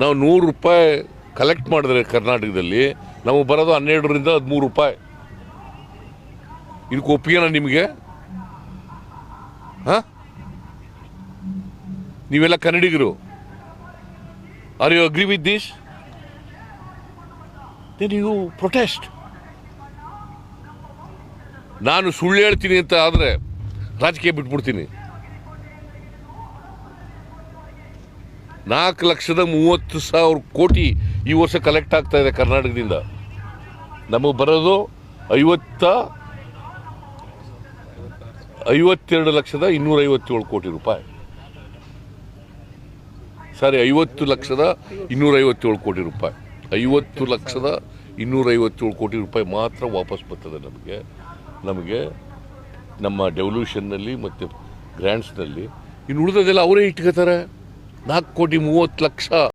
ನಾವು 100 ರೂಪಾಯಿ ಕಲೆಕ್ಟ್ ಮಾಡಿದ್ರೆ ಕರ್ನಾಟಕದಲ್ಲಿ ನಮಗೆ ಬರೋದು 12ರಿಂದ 13 ರೂಪಾಯಿ. ಇದಕ್ಕೆ ಒಪ್ಪಿಗೆನಾ ನಿಮಗೆ? ಹಾಂ, ನೀವೆಲ್ಲ ಕನ್ನಡಿಗರು. Are you agree with this? Then you protest. ನಾನು ಸುಳ್ಳು ಹೇಳ್ತೀನಿ ಅಂತ ಆದರೆ ರಾಜಕೀಯ ಬಿಟ್ಬಿಡ್ತೀನಿ. 4,30,000 ಕೋಟಿ ಈ ವರ್ಷ ಕಲೆಕ್ಟ್ ಆಗ್ತಾ ಇದೆ ಕರ್ನಾಟಕದಿಂದ. ನಮಗೆ ಬರೋದು 52,257 ಕೋಟಿ ರೂಪಾಯಿ. ಸಾರಿ, 50,257 ಕೋಟಿ ರೂಪಾಯಿ. 50,257 ಕೋಟಿ ರೂಪಾಯಿ ಮಾತ್ರ ವಾಪಸ್ ಬರ್ತದೆ ನಮಗೆ ನಮ್ಮ ಡೆವಲ್ಯೂಷನ್ನಲ್ಲಿ ಮತ್ತು ಗ್ರ್ಯಾಂಟ್ಸ್ನಲ್ಲಿ. ಇನ್ನು ಉಳಿದದೆಲ್ಲ ಅವರೇ ಇಟ್ಕೋತಾರೆ. 4,30,00,000